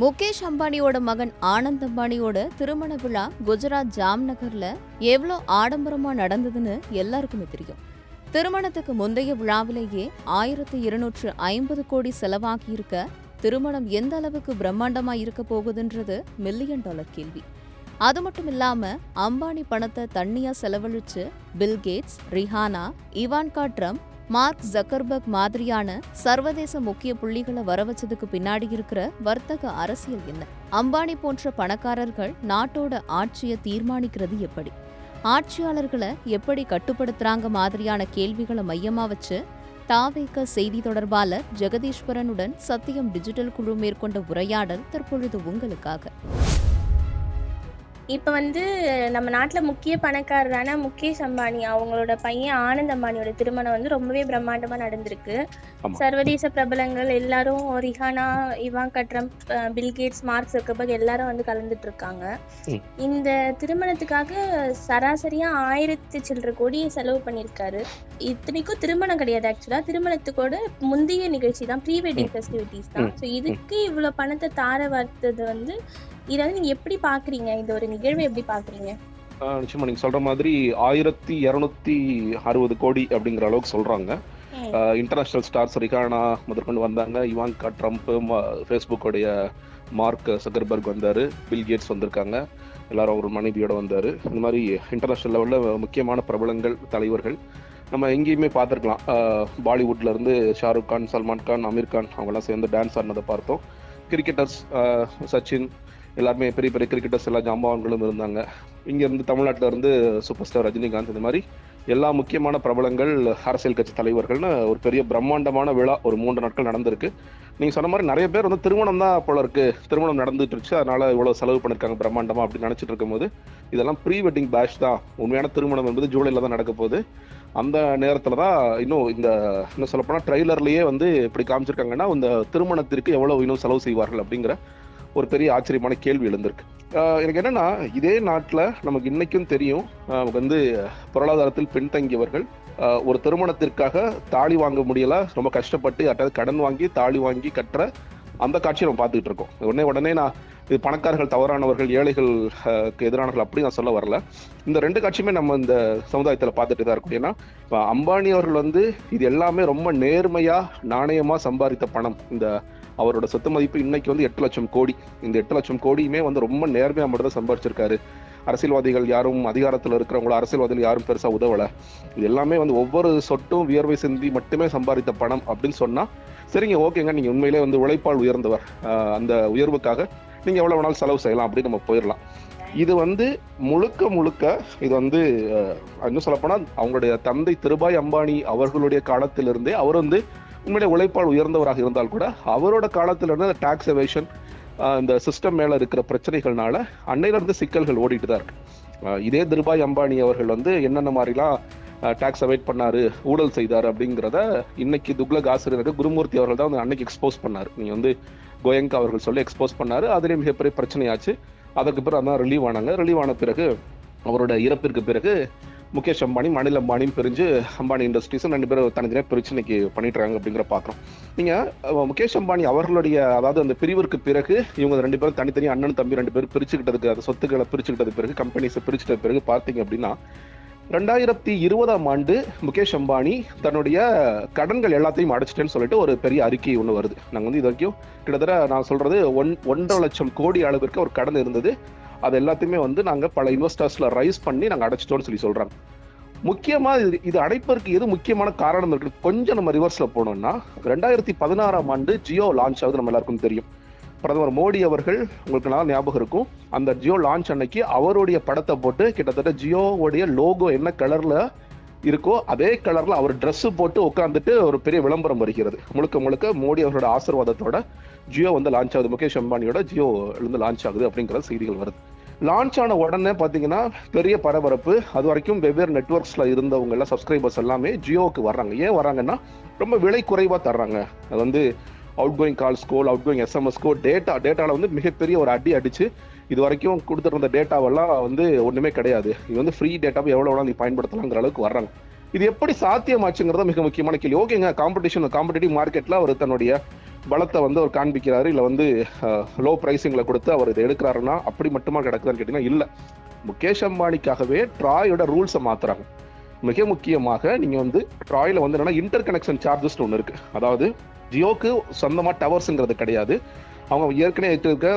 முகேஷ் அம்பானியோட மகன் ஆனந்த் அம்பானியோட திருமண விழா குஜராத் ஜாம்நகர்ல எவ்வளோ ஆடம்பரமா நடந்ததுன்னு எல்லாருக்குமே தெரியும். திருமணத்துக்கு முந்தைய விழாவிலேயே 1250 கோடி செலவாகியிருக்க திருமணம் எந்த அளவுக்கு பிரம்மாண்டமா இருக்க போகுதுன்றது $1 மில்லியன் கேள்வி. அது மட்டும் இல்லாம அம்பானி பணத்தை தண்ணியா செலவழிச்சு Bill Gates, Rihanna, Ivanka Trump, Mark Zuckerberg மாதிரியான சர்வதேச முக்கிய புள்ளிகளை வரவச்சதுக்கு பின்னாடி இருக்கிற வர்த்தக அரசியல் என்ன? அம்பானி போன்ற பணக்காரர்கள் நாட்டோட ஆட்சியை தீர்மானிக்கிறது எப்படி? ஆட்சியாளர்களை எப்படி கட்டுப்படுத்துறாங்க மாதிரியான கேள்விகளை மையமா வச்சு தாவேக செய்தி தொடர்பாளர் ஜெகதீஸ்வரனுடன் சத்தியம் டிஜிட்டல் குழு மேற்கொண்ட உரையாடல் தற்பொழுது உங்களுக்காக. இப்போ நம்ம நாட்டில் முக்கிய பணக்காரரான முகேஷ் அம்பானி அவங்களோட பையன் ஆனந்த் அம்பானியோட திருமணம் ரொம்பவே பிரம்மாண்டமாக நடந்திருக்கு. சர்வதேச பிரபலங்கள் எல்லாரும், Rihanna, Ivanka Trump, Bill Gates, Mark Zuckerberg எல்லாரும் கலந்துட்டு இருக்காங்க. இந்த திருமணத்துக்காக சராசரியா 1000 சில்லற கோடி செலவு பண்ணியிருக்காரு. இத்தனைக்கும் திருமணம் கிடையாது, ஆக்சுவலா திருமணத்துக்கோட முந்தைய நிகழ்ச்சி தான், ப்ரீ வெட்டிங் ஃபெஸ்டிவிட்டிஸ் தான். ஸோ இதுக்கு இவ்வளவு பணத்தை தார வர்த்தது இதை நீங்க எப்படி பாக்குறீங்க? இந்த ஒரு நிகழ்வை எப்படி பாக்குறீங்க? நிச்சயமா நீங்க சொல்ற மாதிரி 1260 கோடி அப்படிங்கிற அளவுக்கு சொல்றாங்க. இன்டர்நேஷனல் ஸ்டார்ஸ் ரிஹானா முதற்கொண்டு வந்தாங்க, இவான்கா ட்ரம்ப், ஃபேஸ்புக்கோடைய மார்க் ஜக்கர்பர்க் வந்தாரு, பில்கேட்ஸ் வந்திருக்காங்க, எல்லாரும் அவர் மனைவியோட வந்தாரு. இந்த மாதிரி இன்டர்நேஷனல் லெவலில் முக்கியமான பிரபலங்கள், தலைவர்கள் நம்ம எங்கேயுமே பார்த்துருக்கலாம். பாலிவுட்ல இருந்து ஷாருக் கான், சல்மான் கான், அமீர் கான் அவங்கெல்லாம் சேர்ந்து டான்ஸ் ஆடினதை பார்த்தோம். கிரிக்கெட்டர்ஸ் சச்சின், எல்லாருமே பெரிய பெரிய கிரிக்கெட்டர்ஸ் எல்லா ஜாம்பவான்களும் இருந்தாங்க. இங்கேருந்து தமிழ்நாட்டில் இருந்து சூப்பர் ஸ்டார் ரஜினிகாந்த், இந்த மாதிரி எல்லா முக்கியமான பிரபலங்கள், அரசியல் கட்சி தலைவர்கள்னு ஒரு பெரிய பிரம்மாண்டமான விழா ஒரு 3 நாட்கள் நடந்திருக்கு. நீங்கள் சொன்ன மாதிரி நிறைய பேர் திருமணம் தான் போல இருக்கு, திருமணம் நடந்துட்டு இருந்துச்சு, அதனால இவ்வளோ செலவு பண்ணியிருக்காங்க பிரம்மாண்டமா அப்படின்னு நினச்சிட்டு இருக்கும்போது, இதெல்லாம் ப்ரீ வெட்டிங் பேஷ் தான். உண்மையான திருமணம் என்பது ஜூலையில் தான் நடக்க போகுது. அந்த நேரத்தில் தான் இன்னும் சொல்லப்போனால் ட்ரெய்லர்லேயே இப்படி காமிச்சிருக்காங்கன்னா இந்த திருமணத்திற்கு எவ்வளோ இன்னும் செலவு செய்வார்கள் அப்படிங்கிற ஒரு பெரிய ஆச்சரியமான கேள்வி எழுந்திருக்கு. எனக்கு என்னன்னா, இதே நாட்டில் நமக்கு இன்னைக்கும் தெரியும், நமக்கு பொருளாதாரத்தில் பின்தங்கியவர்கள் ஒரு திருமணத்திற்காக தாலி வாங்க முடியல, ரொம்ப கஷ்டப்பட்டு யார்ட்டாவது கடன் வாங்கி தாலி வாங்கி கட்டுற அந்த காட்சியை நம்ம பார்த்துக்கிட்டு இருக்கோம். உடனே நான் இது பணக்காரர்கள் தவறானவர்கள், ஏழைகளுக்கு எதிரானவர்கள் அப்படி நான் சொல்ல வரல. இந்த 2 காட்சியுமே நம்ம இந்த சமுதாயத்தில் பார்த்துட்டு தான் இருக்கோம். ஏன்னா அம்பானி அவர்கள் இது எல்லாமே ரொம்ப நேர்மையா நாணயமா சம்பாதித்த பணம். இந்த அவரோட சொத்து மதிப்பு இன்னைக்கு 8 லட்சம் கோடி. இந்த 8 லட்சம் கோடியுமே ரொம்ப நேர்மையா மட்டும் தான் சம்பாதிச்சிருக்காரு. அரசியல்வாதிகள் யாரும், அதிகாரத்தில் இருக்கிறவங்களோ அரசியல்வாதிகள் யாரும் பெருசா உதவல. இது எல்லாமே ஒவ்வொரு சொட்டும் வியர்வை சிந்தி மட்டுமே சம்பாதித்த பணம் அப்படின்னு சொன்னா சரிங்க, ஓகேங்க, நீங்க உண்மையிலே உழைப்பால் உயர்ந்தவர், அந்த உயர்வுக்காக நீங்க எவ்வளவு வேணாலும் செலவு செய்யலாம் அப்படின்னு நம்ம போயிடலாம். இது முழுக்க இது இன்னும் சொல்லப்போனா அவங்களுடைய தந்தை திருபாய் அம்பானி அவர்களுடைய காலத்திலிருந்தே அவர் உண்மையிலே உழைப்பால் உயர்ந்தவராக இருந்தால் கூட அவரோட காலத்துல இருந்து டாக்ஸ் எவேஷன், இந்த சிஸ்டம் மேல இருக்கிற பிரச்சனைகள்னால அன்னையில இருந்து சிக்கல்கள் ஓடிட்டு தான் இருக்கு. இதே திருபாய் அம்பானி அவர்கள் என்னென்ன மாதிரிலாம் டாக்ஸ் அவாய்ட் பண்ணாரு, ஊழல் செய்தாரு அப்படிங்கிறத இன்னைக்கு துக்ளக் ஆசிரியர் குருமூர்த்தி அவர்கள் தான் அன்னைக்கு எக்ஸ்போஸ் பண்ணாரு. நீங்க கோயங்கா அவர்கள் சொல்லி எக்ஸ்போஸ் பண்ணாரு. அதுலேயும் மிகப்பெரிய பிரச்சனையாச்சு. அதற்கு பிறகு அதான் ரிலீவ் ஆனாங்க. ரிலீவ் ஆன பிறகு அவரோட இறப்பிற்கு பிறகு முகேஷ் அம்பானி, அனில் அம்பானியும் பிரிஞ்சு அம்பானி இண்டஸ்ட்ரீஸும் 2 பேரும் தனித்தனியாக பிரிச்சு இன்னைக்கு பண்ணிட்டு இருக்காங்க அப்படிங்கிற பார்க்குறோம். நீங்க முகேஷ் அம்பானி அவர்களுடைய அந்த பிரிவிற்கு பிறகு இவங்க 2 பேரும் தனித்தனி அண்ணன் தம்பி 2 பேரும் பிரிச்சுக்கிட்டதுக்கு, அந்த சொத்துக்களை பிரிச்சுக்கிட்டது பிறகு, கம்பெனிஸை பிரிச்சுட்ட பிறகு பார்த்தீங்க அப்படின்னா 2020ஆம் ஆண்டு முகேஷ் அம்பானி தன்னுடைய கடன்கள் எல்லாத்தையும் அடைச்சிட்டேன்னு சொல்லிட்டு ஒரு பெரிய அறிக்கை ஒன்று வருது. நாங்கள் இது வரைக்கும் கிட்டத்தட்ட நான் சொல்றது 1.5 லட்சம் கோடி அளவிற்கு ஒரு கடன் இருந்தது. அது எல்லாத்தையுமே நாங்கள் பல இன்வெஸ்டர்ஸ்ல ரைஸ் பண்ணி நாங்கள் அடைச்சிட்டோம்னு சொல்றாங்க. முக்கியமா இது அடைப்பதற்கு எது முக்கியமான காரணம் இருக்கு? கொஞ்சம் நம்ம ரிவர்ஸ்ல போனோம்னா 2016ஆம் ஆண்டு ஜியோ லான்ச் ஆகுது, நம்ம எல்லாருக்கும் தெரியும். பிரதமர் மோடி அவர்கள், உங்களுக்கு நல்லா ஞாபகம் இருக்கும், அந்த ஜியோ லான்ச் அன்னைக்கு அவருடைய படத்தை போட்டு கிட்டத்தட்ட ஜியோவுடைய லோகோ என்ன கலர்ல இருக்கோ அதே கலர்ல அவர் ட்ரெஸ் போட்டு உட்காந்துட்டு ஒரு பெரிய விளம்பரம் வருகிறது. முழுக்க மோடி அவரோட ஆசீர்வாதத்தோட ஜியோ லான்ச் ஆகுது, முகேஷ் அம்பானியோட ஜியோ லான்ச் ஆகுது அப்படிங்கிற செய்திகள் வருது. லான்ச் ஆன உடனே பார்த்தீங்கன்னா பெரிய பரபரப்பு. அது வரைக்கும் வெவ்வேறு நெட்வொர்க்ஸ்ல இருந்தவங்க எல்லாம், சப்ஸ்கிரைபர்ஸ் எல்லாமே ஜியோவுக்கு வர்றாங்க. ஏன் வர்றாங்கன்னா ரொம்ப விலை குறைவா தர்றாங்க. அது அவுட் கோயிங் கால்ஸ் கோல், அவுட் கோயிங் எஸ்எம்எஸ் கோல், டேட்டால மிகப்பெரிய ஒரு அடிச்சு இது வரைக்கும் கொடுத்துருந்த டேட்டாவெல்லாம் ஒன்றுமே கிடையாது. இது ஃப்ரீ டேட்டாவை எவ்வளோ வேணாலும் நீ பயன்படுத்தலாங்கிற அளவுக்கு வர்றாங்க. இது எப்படி சாத்தியமாச்சுங்கிறத மிக முக்கியமான கேள்வி. ஓகேங்க, காம்படிட்டிவ் மார்க்கெட்ல அவர் தன்னுடைய பலத்தை வந்து அவர் காண்பிக்கிறாரு, இல்லை வந்து லோ பிரைசிங்ல கொடுத்து அவர் இதை எடுக்கிறாருன்னா அப்படி மட்டுமா கிடக்குதான்னு கேட்டீங்கன்னா இல்லை. முகேஷ் அம்பானிக்காகவே ட்ராயோட ரூல்ஸை மாத்துறாங்க. மிக முக்கியமாக நீங்க வந்து ட்ராயில வந்து என்னன்னா இன்டர் கனெக்ஷன் சார்ஜஸ் ஒன்று இருக்கு. அதாவது ஜியோக்கு சொந்தமா டவர்ஸ்ங்கிறது கிடையாது. அவங்க ஏற்கனவே இருக்க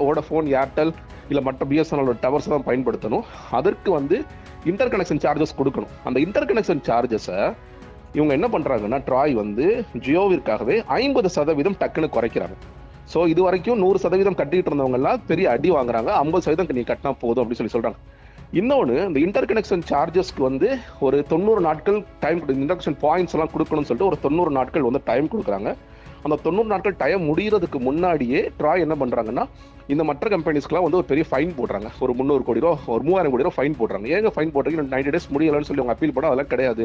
வோடஃபோன், ஏர்டெல் இல்லை மற்ற பிஎஸ்என்எல் டவர்ஸ் தான் பயன்படுத்தணும். அதற்கு வந்து இன்டர் கனெக்ஷன் சார்ஜஸ் கொடுக்கணும். அந்த இன்டர் கனெக்ஷன் சார்ஜஸை இவங்க என்ன பண்றாங்கன்னா ட்ராய் வந்து ஜியோவிற்காகவே 50% டக்குன்னு குறைக்கிறாங்க. ஸோ இது வரைக்கும் 100% கட்டிட்டு இருந்தவங்க எல்லாம் பெரிய அடி வாங்குறாங்க. 50% நீ கட்டினா போதும் அப்படின்னு சொல்றாங்க. இன்னொன்று, இந்த இன்டர் கனெக்ஷன் சார்ஜஸ்க்கு வந்து ஒரு 90 நாட்கள் டைம், இன்டர்கனெக்ஷன் பாயிண்ட்ஸ் எல்லாம் கொடுக்கணும்னு சொல்லிட்டு ஒரு 90 நாட்கள் வந்து டைம் கொடுக்குறாங்க. அந்த 90 நாட்கள் டைம் முடிகிறதுக்கு முன்னாடியே ட்ராய் என்ன பண்றாங்கன்னா இந்த மற்ற கம்பெனிஸ்க்குலாம் வந்து ஒரு பெரிய ஃபைன் போடுறாங்க. ஒரு 300 கோடி ரூபா, ஒரு 3000 கோடி ரூபா ஃபைன் போடுறாங்க. ஏங்க ஃபைன் போடுறீங்க, 90 days முடியலன்னு சொல்லி அவங்க அப்பீல் பண்ண அதெல்லாம் கிடையாது.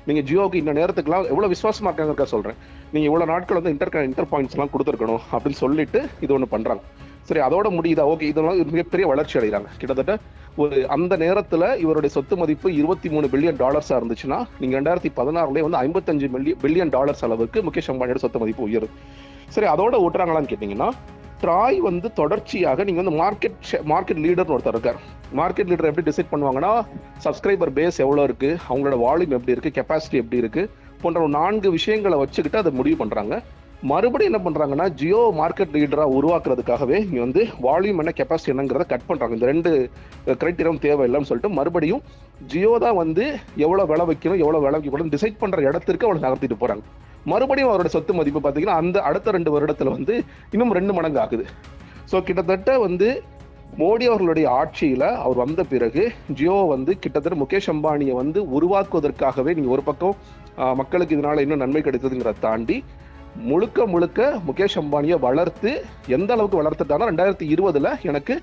நீங்க ஜியோக்கு இந்த நேரத்துக்குலாம் எவ்வளவு விசுவாசமா இருக்காங்க சொல்றேன், நீங்க இவ்வளவு நாட்கள் வந்து இன்டர் பாயிண்ட்ஸ் எல்லாம் கொடுத்துருக்கணும் அப்படின்னு சொல்லிட்டு இது ஒன்று பண்றாங்க. சரி, அதோட முடியுதா? ஓகே, இதெல்லாம் மிகப்பெரிய வளர்ச்சி அடைகிறாங்க. கிட்டத்தட்ட ஒரு அந்த நேரத்துல இவருடைய சொத்து மதிப்பு $23 பில்லியன் இருந்துச்சுன்னா நீங்க 2016 வந்து $55 பில்லியன் அளவுக்கு முகேஷ் அம்பானியோட சொத்து மதிப்பு உயரும். சரி, அதோட விட்டுறாங்களான்னு கேட்டீங்கன்னா ட்ராய் வந்து தொடர்ச்சியாக நீங்க வந்து மார்க்கெட் லீடர்னு ஒருத்தர் இருக்கார். மார்க்கெட் லீடர் எப்படி டிசைட் பண்ணுவாங்கன்னா சப்ஸ்கிரைபர் பேஸ் எவ்வளவு இருக்கு, அவங்களோட வால்யூம் எப்படி இருக்கு, கெப்பாசிட்டி எப்படி இருக்கு போன்ற 4 விஷயங்களை வச்சுக்கிட்டு அதை முடிவு பண்றாங்க. மறுபடியும் என்ன பண்றாங்கன்னா ஜியோ மார்க்கெட் லீடரா உருவாக்குறதுக்காகவே நீ வந்து வால்யூம் என்ன கெப்பாசிட்டி என்னங்கிறத கட் பண்றாங்க. இந்த 2 கிரைட்டீரியாவும் தேவையில்லைன்னு சொல்லிட்டு மறுபடியும் ஜியோ தான் வந்து எவ்வளவு விலை வைக்கணும், எவ்வளவு விலை வைக்கணும் டிசைட் பண்ற இடத்திற்கு அவளை நகர்த்திட்டு போறாங்க. மறுபடியும் அவரோட சொத்து மதிப்பு பார்த்தீங்கன்னா அந்த அடுத்த 2 வருடத்துல வந்து இன்னும் 2 மடங்கு ஆகுது. ஸோ கிட்டத்தட்ட வந்து மோடி அவர்களுடைய ஆட்சியில அவர் வந்த பிறகு ஜியோ வந்து கிட்டத்தட்ட முகேஷ் அம்பானியை வந்து உருவாக்குவதற்காகவே நீங்க ஒரு பக்கம் மக்களுக்கு இதனால இன்னும் நன்மை கிடைத்ததுங்கிறத தாண்டி முழுக்க முகேஷ் அம்பானியை வளர்த்து எந்த அளவுக்கு வளர்த்துட்டாங்கன்னா 2020 எனக்கு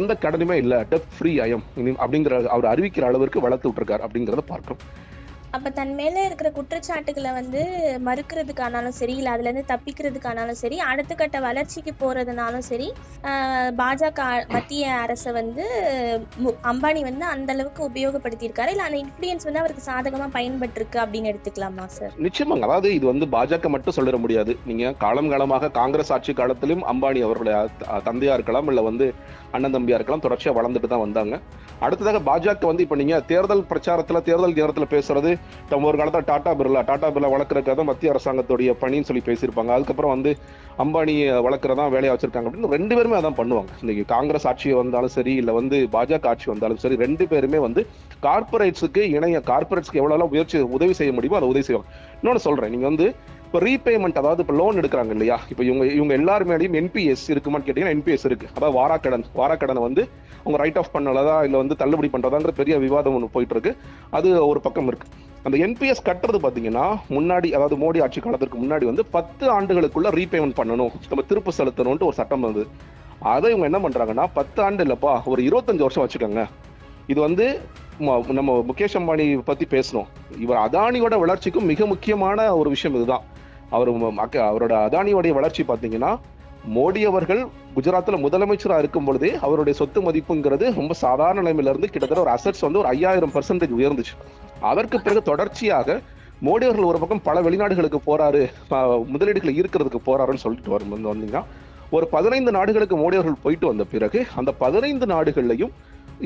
எந்த கடனுமே இல்லை, டெப்ட் ஃப்ரீ ஐஎம் அப்படிங்கிற அவர் அறிவிக்கிற அளவிற்கு வளர்த்து விட்டுருக்காரு அப்படிங்கிறத பார்க்கிறோம். அப்ப தன் மேல இருக்கிற குற்றச்சாட்டுகளை வந்து மறுக்கிறதுக்கானாலும் சரி, இல்ல அதுல இருந்து தப்பிக்கிறதுக்கானாலும் சரி, அடுத்த கட்ட வளர்ச்சிக்கு போறதுனாலும் சரி, பாஜக மத்திய அரசை வந்து அம்பானி வந்து அந்த அளவுக்கு உபயோகப்படுத்தி இருக்காரு, இல்ல அந்த இன்ஃபுளுயன்ஸ் வந்து அவருக்கு சாதகமா பயன்பட்டிருக்கு அப்படின்னு எடுத்துக்கலாமா சார்? நிச்சயமாங்க. அதாவது இது வந்து பாஜக மட்டும் சொல்லிட முடியாது. நீங்க காலமாக காங்கிரஸ் ஆட்சி காலத்திலும் அம்பானி அவருடைய தந்தையா இருக்கலாம், இல்ல வந்து அண்ணன் தம்பியா இருக்கலாம், தொடர்ச்சியா வளர்ந்துட்டு தான் வந்தாங்க. அடுத்ததாக பாஜக வந்து இப்ப நீங்க தேர்தல் பிரச்சாரத்துல தேர்தல் நேரத்துல பேசுறது, ஒரு காலத்துல டாடா பிர்லா வளர்க்கறதுக்காக மத்திய அரசாங்கத்துடைய பணின்னு சொல்லி பேசியிருப்பாங்க. அதுக்கப்புறம் வந்து அம்பானி வளர்க்கறதா வேலையா வச்சிருக்காங்க அப்படின்னு 2 பேருமே அதான் பண்ணுவாங்க. இன்னைக்கு காங்கிரஸ் ஆட்சி வந்தாலும் சரி, இல்ல வந்து பாஜக ஆட்சி வந்தாலும் சரி, 2 பேருமே வந்து கார்பரேட்ஸ்க்கு எவ்வளவு உதவி செய்ய முடியுமோ அதை உதவி செய்வாங்க. இன்னொன்னு சொல்றேன், நீங்க வந்து இப்போ ரீபேமெண்ட், அதாவது இப்போ லோன் எடுக்கிறாங்க இல்லையா, இப்போ இவங்க எல்லாருமேலையும் என்பிஎஸ் இருக்குமான்னு கேட்டீங்கன்னா என்பிஎஸ் இருக்கு. அதாவது வாராக்கடனை வந்து அவங்க ரைட் ஆஃப் பண்ணலதா இல்லை வந்து தள்ளுபடி பண்றதாங்கிற பெரிய விவாதம் ஒன்று போயிட்டு இருக்கு. அது ஒரு பக்கம் இருக்கு. அந்த என்பிஎஸ் கட்டுறது பார்த்தீங்கன்னா முன்னாடி, அதாவது மோடி ஆட்சி காலத்திற்கு முன்னாடி வந்து 10 ஆண்டுகளுக்குள்ள ரீபேமெண்ட் பண்ணணும், நம்ம திருப்பு செலுத்தணும்னு ஒரு சட்டம் வந்தது. அதை இவங்க என்ன பண்றாங்கன்னா 10 ஆண்டு இல்லப்பா, ஒரு 25 வருஷம் வச்சுக்கோங்க. இது வந்து நம்ம முகேஷ் அம்பானி பத்தி பேசணும். இவர் அதானியோட வளர்ச்சிக்கும் மிக முக்கியமான ஒரு விஷயம் இதுதான். அவரோட அதானியோடைய வளர்ச்சி பார்த்தீங்கன்னா மோடி அவர்கள் குஜராத்ல முதலமைச்சரா இருக்கும் பொழுதே அவருடைய சொத்து மதிப்புங்கிறது ரொம்ப சாதாரண நிலைமையில இருந்து கிட்டத்தட்ட ஒரு அசெட்ஸ் வந்து ஒரு 5000% உயர்ந்துச்சு. அதற்கு பிறகு தொடர்ச்சியாக மோடி அவர்கள் ஒரு பக்கம் பல வெளிநாடுகளுக்கு போறாரு, முதலீடுகளை ஈர்க்கிறதுக்கு போறாருன்னு சொல்லிட்டு வந்தீங்கன்னா ஒரு 15 நாடுகளுக்கு மோடி அவர்கள் போயிட்டு வந்த பிறகு அந்த 15 நாடுகள்லையும்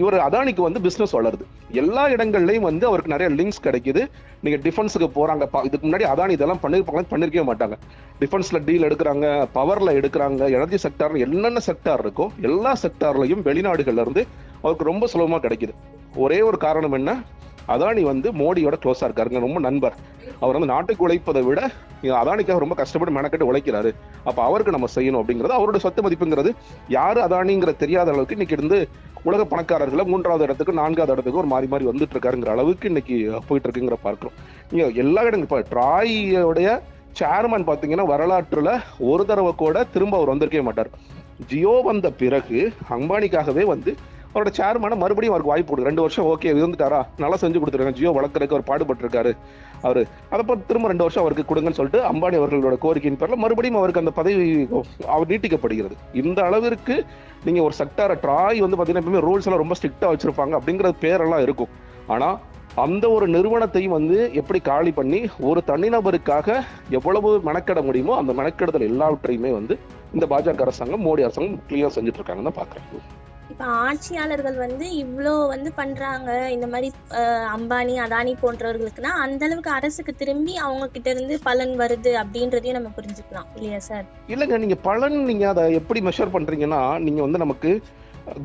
இவர் அதானிக்கு வந்து பிசினஸ் வளருது. எல்லா இடங்கள்லயும் வந்து அவருக்கு நிறைய லிங்க்ஸ் கிடைக்குது. நீங்க டிஃபென்ஸுக்கு போறாங்க, இதுக்கு முன்னாடி அதானி இதெல்லாம் பண்ணிருக்கவே மாட்டாங்க. டிஃபென்ஸ்ல டீல் எடுக்கிறாங்க, பவர்ல எடுக்கிறாங்க, எனர்ஜி செக்டார், என்னென்ன செக்டார் இருக்கோ எல்லா செக்டார்லையும் வெளிநாடுகள்ல இருந்து அவருக்கு ரொம்ப சுலபமா கிடைக்குது. ஒரே ஒரு காரணம் என்ன, அதானி வந்து மோடியோட க்ளோஸா இருக்காருங்க, ரொம்ப நண்பர். அவர் வந்து நாட்டுக்கு உழைப்பதை விட அதானிக்காக ரொம்ப கஷ்டப்பட்டு மெனக்கட்டு உழைக்கிறாரு. அப்ப அவருக்கு நம்ம செய்யணும் அப்படிங்கிறது அவரோட சொத்து மதிப்புங்கிறது யாரு அதானிங்கிற தெரியாத அளவுக்கு இன்னைக்கு இருந்து உலக பணக்காரர்களை 3வது இடத்துக்கு 4வது இடத்துக்கு ஒரு மாறி வந்துட்டு இருக்காருங்கிற அளவுக்கு இன்னைக்கு போயிட்டு இருக்குங்கிற பார்க்கிறோம். நீங்க எல்லா இடங்களும் இப்ப ட்ராயோடைய சேர்மன் பாத்தீங்கன்னா வரலாற்றுல ஒரு தடவை கூட திரும்ப அவர் வந்திருக்கவே மாட்டார். ஜியோ வந்த பிறகு அம்பானிக்காகவே வந்து அவரோட சேர்மனை மறுபடியும் அவருக்கு வாய்ப்பு கொடுக்கு. 2 வருஷம் ஓகே இருந்துட்டாரா, நல்லா செஞ்சு கொடுத்துருக்காங்க, ஜியோ வளர்க்கறதுக்கு அவர் பாடுபட்டு இருக்காரு அவரு, அதை திரும்ப 2 வருஷம் அவருக்கு கொடுங்கன்னு சொல்லிட்டு அம்பானி அவர்களோட கோரிக்கையின் பேர்ல மறுபடியும் அவருக்கு அந்த பதவி அவர் நீட்டிக்கப்படுகிறது. இந்த அளவிற்கு நீங்க ஒரு செக்டார ட்ராய் வந்து பாத்தீங்கன்னா எப்பவுமே ரூல்ஸ் எல்லாம் ரொம்ப ஸ்ட்ரிக்டா வச்சிருப்பாங்க அப்படிங்கிற பேரெல்லாம் இருக்கும். ஆனா அந்த ஒரு நிறுவனத்தையும் வந்து எப்படி காலி பண்ணி ஒரு தனிநபருக்காக எவ்வளவு மெனக்கெட முடியுமோ அந்த மெனக்கெடுதல் எல்லாவற்றையுமே வந்து இந்த பாஜக அரசாங்கம், மோடி அரசாங்கம் கிளியரா செஞ்சுட்டு இருக்காங்கன்னு தான் பாக்குறேன். இப்ப ஆட்சியாளர்கள் வந்து இவ்ளோ வந்து பண்றாங்க இந்த மாதிரி அம்பானி, அதானி போன்றவர்களுக்குன்னா அந்த அளவுக்கு அரசுக்கு திரும்பி அவங்க கிட்ட இருந்து பலன் வருது அப்படின்றதையும் நம்ம புரிஞ்சுக்கலாம் இல்லையா சார்? இல்லைங்க, நீங்க பலன் நீங்க அதை எப்படி மெஷர் பண்றீங்கன்னா, நீங்க வந்து நமக்கு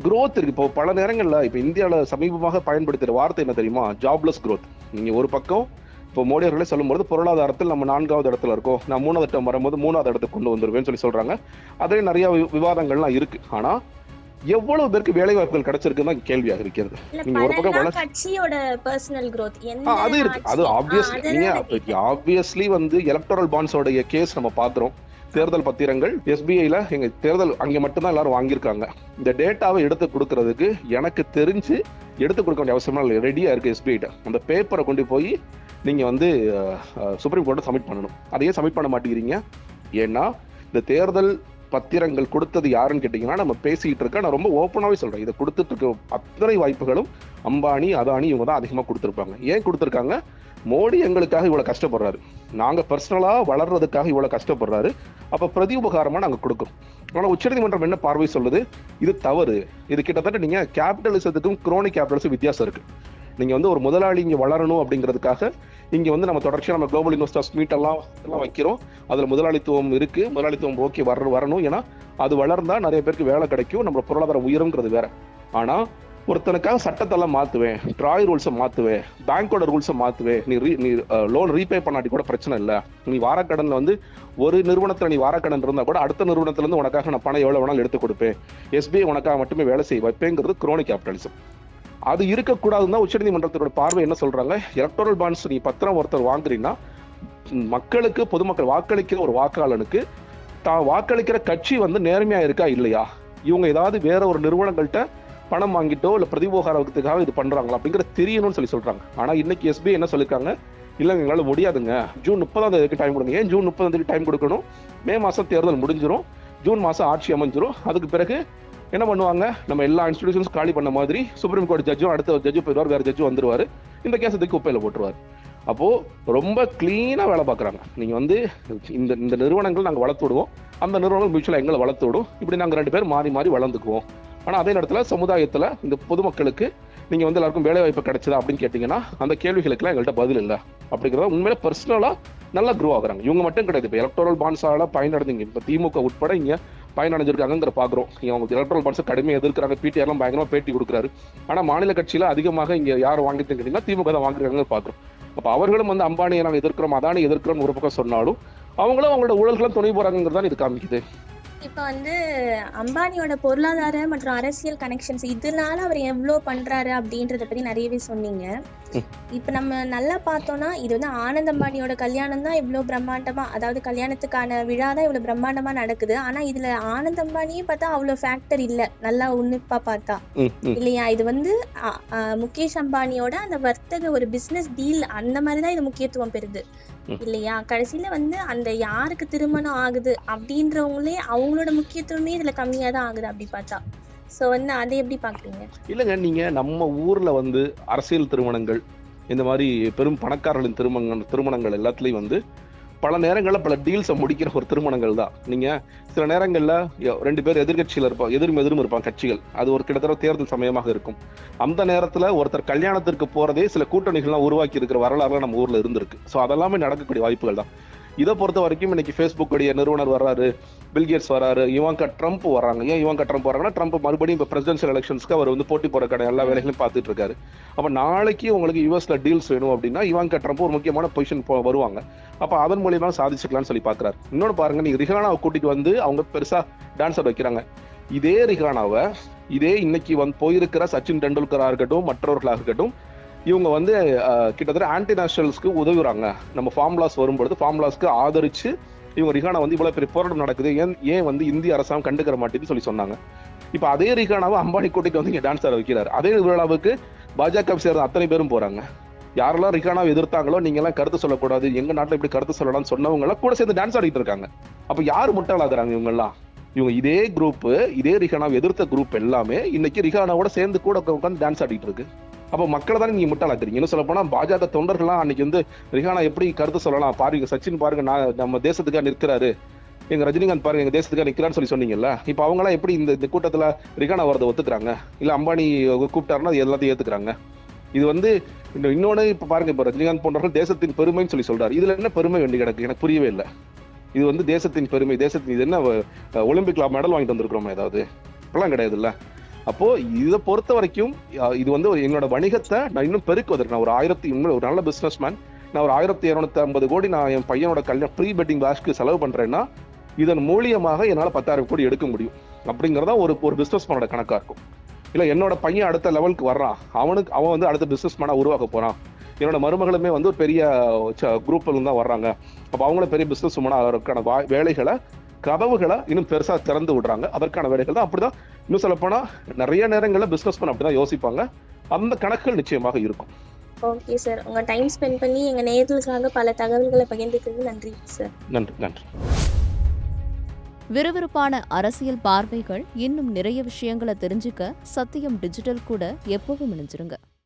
growth இருக்கு. இப்போ பல நேரங்கள்ல இப்போ இந்தியாவில் சமீபமாக பயன்படுத்துகிற வார்த்தை என்ன தெரியுமா? Jobless growth. நீங்க ஒரு பக்கம் இப்போ மோடி அவர்களே சொல்லும்போது பொருளாதாரத்தில் நம்ம 4வது இடத்துல இருக்கோம், நான் 3வது இடம் வரும்போது 3வது இடத்துக்கு கொண்டு வந்துருவேன்னு சொல்லி சொல்றாங்க. அதிலே நிறைய விவாதங்கள்லாம் இருக்கு. ஆனா எவ்வளவு பேருக்கு வேலை வாய்ப்புகள் கிடைச்சிருக்குன்னு தான் கேள்வியாக இருக்கிறது. நீங்க ஒரு பக்கம் கட்சியோட பர்சனல் growth அது இருக்கு, அது ஆப்வியஸ்லி வந்து எலக்டோரல் பாண்ட்ஸோட கேஸ் நம்ம பாக்குறோம். தேர்தல் பத்திரங்கள் எஸ்பிஐல எங்க தேர்தல் அங்கே மட்டும்தான் எல்லாரும் வாங்கியிருக்காங்க. இந்த டேட்டாவை எடுத்து கொடுக்கறதுக்கு எனக்கு தெரிஞ்சு எடுத்து கொடுக்க வேண்டிய அவசியமா ரெடியா இருக்கு எஸ்பிஐ. அந்த பேப்பரை கொண்டு போய் நீங்க வந்து சுப்ரீம் கோர்ட்டை சப்மிட் பண்ணணும். அதையே சப்மிட் பண்ண மாட்டேங்கிறீங்க. ஏன்னா இந்த தேர்தல் பத்திரங்கள் கொடுத்தது யாருன்னு கேட்டீங்கன்னா நம்ம பேசிக்கிட்டு இருக்க, நான் ரொம்ப ஓப்பனாவே சொல்றேன், இதை கொடுத்துட்டு இருக்க அத்தனை வாய்ப்புகளும் அம்பானி, அதானி இவங்க தான் அதிகமா கொடுத்துருப்பாங்க. ஏன் கொடுத்துருக்காங்க? மோடி எங்களுக்காக இவ்வளவு கஷ்டப்படுறாரு, நாங்க பர்சனலா வளர்றதுக்காக இவ்வளவு கஷ்டப்படுறாரு, அப்ப பிரதி உபகாரமா நாங்க கொடுக்கிறோம். ஆனா உச்சநீதிமன்றம் என்ன பார்வை சொல்லுது? இது தவறு. இது கிட்டத்தட்ட நீங்க கேபிட்டலிசத்துக்கும் குரோனிக் கேபிட்டலிசம் வித்தியாசம் இருக்கு. நீங்க வந்து ஒரு முதலாளி இங்க வளரணும் அப்படிங்கிறதுக்காக இங்க வந்து நம்ம தொடர்ச்சியா நம்ம குளோபல் இன்வெஸ்டர்ஸ் மீட் எல்லாம் வைக்கிறோம். அதுல முதலாளித்துவம் இருக்கு, முதலாளித்துவம் ஓகே வரணும். ஏன்னா அது வளர்ந்தா நிறைய பேருக்கு வேலை கிடைக்கும், நம்ம பொருளாதாரம் உயருங்கிறது வேற. ஆனா ஒருத்தனுக்காக சட்டத்தெல்லாம் மாத்துவேன், ட்ராய் ரூல்ஸை மாத்துவேன், பேங்கோட ரூல்ஸை மாத்துவேன், நீ லோன் ரீபே பண்ணாட்டி கூட பிரச்சனை இல்லை, நீ வாரக்கடன்ல வந்து ஒரு நிறுவனத்துல நீ வாரக்கடன் இருந்தா கூட அடுத்த நிறுவனத்துல இருந்து உனக்காக நான் பணம் எவ்வளவு வேணாலும் எடுத்து கொடுப்பேன், எஸ்பிஐ உனக்காக மட்டுமே வேலை செய்ய வைப்பேங்கிறது குரோனிக் கேபிட்டலிசம். அது இருக்கக்கூடாதுன்னு தான் உச்சநீதிமன்றத்தோட பார்வை என்ன சொல்றாங்க? எலக்டோரல் பாண்ட்ஸ் நீ பத்திரம் ஒருத்தர் வாங்குறீங்கன்னா மக்களுக்கு, பொதுமக்கள் வாக்களிக்கிற ஒரு வாக்காளனுக்கு தான் வாக்களிக்கிற கட்சி வந்து நேர்மையா இருக்கா இல்லையா, இவங்க ஏதாவது வேற ஒரு நிறுவனங்கள்கிட்ட பணம் வாங்கிட்டோ இல்ல பிரதிபோகாரத்துக்காக இது பண்றாங்களா அப்படிங்கிறது தெரியணும்னு சொல்லி சொல்றாங்க. ஆனா இன்னைக்கு எஸ்பிஐ என்ன சொல்லிருக்காங்க? இல்ல எங்களால முடியாதுங்க, ஜூன் 30ஆம் தேதிக்கு டைம் கொடுங்க. ஏன் ஜூன் 30ஆம் தேதி டைம் கொடுக்கணும்? மே மாசம் தேர்தல் முடிஞ்சிரும், ஜூன் மாசம் ஆட்சி அமைஞ்சிரும். அதுக்கு பிறகு என்ன பண்ணுவாங்க? நம்ம எல்லா இன்ஸ்டிடியூஷன்ஸ் காலி பண்ண மாதிரி சுப்ரீம் கோர்ட் ஜட்ஜும் அடுத்த ஜட்ஜு போயிடுவார், வேற ஜட்ஜு வந்துருவாரு, இந்த கேசத்துக்கு குப்பையில போட்டுருவாரு. அப்போ ரொம்ப கிளீனா வேலை பார்க்குறாங்க. நீங்க வந்து இந்த நிறுவனங்கள் நாங்கள் வளர்த்து விடுவோம், அந்த நிறுவனங்கள் மியூச்சுவலா எங்களை வளர்த்து விடும், இப்படி நாங்கள் 2 பேர் மாறி மாறி வளர்ந்துக்குவோம். ஆனா அதே நேரத்துல சமுதாயத்துல இந்த பொதுமக்களுக்கு நீங்க வந்து எல்லாருக்கும் வேலை வாய்ப்பு கிடைச்சதா அப்படின்னு கேட்டீங்கன்னா அந்த கேள்விகளுக்குலாம் எங்கள்கிட்ட பதில் இல்லை அப்படிங்கிறத உண்மையில பர்சனலா நல்லா க்ரோ ஆகுறாங்க. இவங்க மட்டும் கிடையாது, இப்போ எலக்டோரல் பாண்ட்ஸால பயனடைஞ்சிங்க, இப்போ திமுக உட்பட இங்க பயனடைஞ்சிருக்காங்கிற பாக்குறோம். அவங்க எலக்ட்ரல் பாண்ட்ஸ் கடுமையாக எதிர்க்கிறாங்க, பிடிஆர்லாம் பயங்கரமா பேட்டி கொடுக்குறாரு. ஆனா மாநில கட்சியில அதிகமாக இங்க யார் வாங்கிட்டு கேட்டீங்கன்னா திமுக தான் வாங்குறாங்க பாக்குறோம். அப்ப அவர்களும் வந்து அம்பானியை நாங்கள் எதிர்க்கிறோம், அதானி எதிர்க்கிறோம் ஒரு பக்கம் சொன்னாலும் அவங்களும் அவங்களோட ஊழல்களும் துணை போறாங்கிறதான் இது காமிக்குது. இப்ப வந்து அம்பானியோட பொருளாதார மற்றும் அரசியல் கனெக்ஷன்ஸ் இதனால அவர் எவ்வளவு பண்றாரு அப்படின்றத பத்தி நிறையவே சொன்னீங்க. இப்ப நம்ம நல்லா பார்த்தோம்னா இது வந்து ஆனந்த் அம்பானியோட கல்யாணம் தான் இவ்வளவு பிரம்மாண்டமா, அதாவது கல்யாணத்துக்கான விழா தான் இவ்வளவு பிரம்மாண்டமா நடக்குது. ஆனா இதுல ஆனந்த் அம்பானியே பார்த்தா அவ்வளவு ஃபேக்டர் இல்ல, நல்லா உன்னிப்பா பார்த்தா இல்லையா? இது வந்து முகேஷ் அம்பானியோட அந்த வர்த்தக ஒரு பிசினஸ் டீல் அந்த மாதிரிதான் இது முக்கியத்துவம் பெறுது இல்லையா? கடைசியில வந்து அந்த யாருக்கு திருமணம் ஆகுது அப்படின்றவங்களே அவங்களோட முக்கியத்துவமே இதுல கம்மியா தான் ஆகுது அப்படி பார்த்தா. சோ வந்து அதை எப்படி பாக்குறீங்க? இல்லைங்க, நீங்க நம்ம ஊர்ல வந்து அரசியல் திருமணங்கள், இந்த மாதிரி பெரும் பணக்காரர்களின் திருமணங்கள் எல்லாத்துலயும் வந்து பல நேரங்களில் பல டீல்ஸை முடிக்கிற ஒரு திருமணங்கள் தான். நீங்க சில நேரங்கள்ல 2 பேர் எதிர்கட்சியில இருப்பாங்க, எதிரும் இருப்பாங்க கட்சிகள், அது ஒரு கிட்டத்தட்ட தேர்தல் சமயமாக இருக்கும். அந்த நேரத்துல ஒருத்தர் கல்யாணத்திற்கு போறதே சில கூட்டணிகள்லாம் உருவாக்கி இருக்கிற வரலாறுலாம் நம்ம ஊர்ல இருந்திருக்கு. ஸோ அதெல்லாமே நடக்கக்கூடிய வாய்ப்புகள் தான். இதை பொறுத்த வரைக்கும் இன்னைக்கு ஃபேஸ்புக் உடைய நிறுவனர் வர்றாரு, பில்கேட்ஸ் வராரு, இவாங்கா ட்ரம்ப் வர்றாங்க. ஏன் இவாங்கா ட்ரம்ப் வராங்கன்னா ட்ரம்ப் மறுபடியும் இப்போ பிரசிடென்ஷியல் எலெக்ஷன்ஸ்க்கு அவர் வந்து போட்டி போறக்கான எல்லா வேலைகளையும் பார்த்துட்டு இருக்காரு. அப்போ நாளைக்கு உங்களுக்கு யூஎஸ்ல டீல்ஸ் வேணும் அப்படின்னா இவாங்கா ட்ரம்ப் ஒரு முக்கியமான பொசிஷன் வருவாங்க. அப்போ அதன் மூலியமா சாதிச்சுக்கலாம்னு சொல்லி பாக்குறாரு. இன்னொன்று பாருங்க, நீங்க ரிஹானாவை கூட்டிட்டு வந்து அவங்க பெருசா டான்ஸர் வைக்கிறாங்க. இதே ரிஹானாவை இன்னைக்கு வந்து போயிருக்கிற சச்சின் டெண்டுல்கரா இருக்கட்டும், மற்றவர்களாக இருக்கட்டும், இவங்க வந்து கிட்டத்தட்ட ஆன்டி நேஷனல்ஸ்க்கு உதவுறாங்க. நம்ம ஃபார்முலாஸ் வரும்பொழுது ஃபார்முலாஸ்க்கு ஆதரிச்சு இவங்க ரிஹானா வந்து இவ்வளவு பெரிய போராட்டம் நடக்குது, ஏன் வந்து இந்திய அரசாங்கம் கண்டுக்கிற மாட்டேன்னு சொல்லி சொன்னாங்க. இப்ப அதே ரிஹானாவை அம்பானி கூட்டிட்டு வந்து இங்க டான்ஸ் ஆட வைக்கிறாரு. அதே விழாவுக்கு பாஜக சேர்ந்த அத்தனை பேரும் போறாங்க. யாரெல்லாம் ரிஹானாவை எதிர்த்தாங்களோ நீங்க எல்லாம் கருத்து சொல்லக்கூடாது, எங்க நாட்டுல இப்படி கருத்து சொல்லலாம்னு சொன்னவங்க எல்லாம் கூட சேர்ந்து டான்ஸ் ஆடிட்டு இருக்காங்க. அப்ப யாரு முட்டாளாகிறாங்க? இவங்க எல்லாம் இதே குரூப், இதே ரிஹானாவை எதிர்த்த குரூப் எல்லாமே இன்னைக்கு ரிஹானாவோட சேர்ந்து கூட உட்காந்து டான்ஸ் ஆடிட்டு இருக்கு. அப்போ மக்களை தானே நீங்க முட்டாளாக்குறீங்க. இன்னும் சொல்ல போனா பாஜக தொண்டர்கள்லாம் அன்னைக்கு வந்து ரிஹானா எப்படி கருத்து சொல்லலாம், பாருங்க சச்சின் பாருங்க நம்ம தேசத்துக்காக நிற்கிறாரு, எங்க ரஜினிகாந்த் பாருங்க எங்க தேசத்துக்காக நிற்கிறான்னு சொன்னீங்கல்ல. இப்போ அவங்களாம் எப்படி இந்த கூட்டத்துல ரிஹானா வரதை ஒத்துக்கிறாங்க? இல்ல அம்பானி கூப்பிட்டாருன்னா எல்லாத்தையும் ஏத்துக்கிறாங்க. இது வந்து இன்னொன்னு இப்ப பாருங்க, இப்ப ரஜினிகாந்த் போன்றவர்கள் தேசத்தின் பெருமைன்னு சொல்றாரு. இதுல என்ன பெருமை வேண்டி கிடக்கு? எனக்கு புரியவே இல்லை. இது வந்து தேசத்தின் பெருமை, தேசத்தின் இது என்ன ஒலிம்பிக்ல மெடல் வாங்கிட்டு வந்திருக்கிறோமா ஏதாவது? இப்பெல்லாம் கிடையாது இல்ல. அப்போ இதை பொறுத்த வரைக்கும் இது வந்து என்னோட வணிகத்தை நான் இன்னும் பெருக்குவதற்கு, நான் ஒரு நல்ல பிசினஸ் மேன், நான் ஒரு 1250 கோடி நான் என் பையனோட கல்யாணம் ப்ரீ வெட்டிங் வாஷ்க்கு செலவு பண்றேன்னா இதன் மூலியமாக என்னால் 10,000 கோடி எடுக்க முடியும் அப்படிங்கிறதா ஒரு பிசினஸ் மேனோட கணக்கா இருக்கும். இல்லை என்னோட பையன் அடுத்த லெவலுக்கு வர்றான், அவன் வந்து அடுத்த பிசினஸ் மேனா உருவாக்க போறான், என்னோட மருமகளுமே வந்து ஒரு பெரிய குரூப்ல தான் வர்றாங்க, அப்போ அவங்கள பெரிய பிசினஸ் உமனா அதற்கான வேலைகளை கதவுகளை இன்னும் பெருசா திறந்து விடுறாங்க. அதற்கான வேலைகள் தான் அப்படிதான். இன்னும் சொல்ல போனா நிறைய நேரங்களில் பிசினஸ் மேன் அப்படிதான் யோசிப்பாங்க. அந்த கணக்குகள் நிச்சயமாக இருக்கும். ஓகே சார், உங்க டைம் ஸ்பெண்ட் பண்ணி எங்க நேயர்களுக்காக பல தகவல்களை பகிர்ந்துக்கிறது நன்றி சார். நன்றி. விறுவிறுப்பான அரசியல் பார்வைகள், இன்னும் நிறைய விஷயங்களை தெரிஞ்சுக்க சத்தியம் டிஜிட்டல் கூட எப்பவும் இணைஞ்சிருங்க.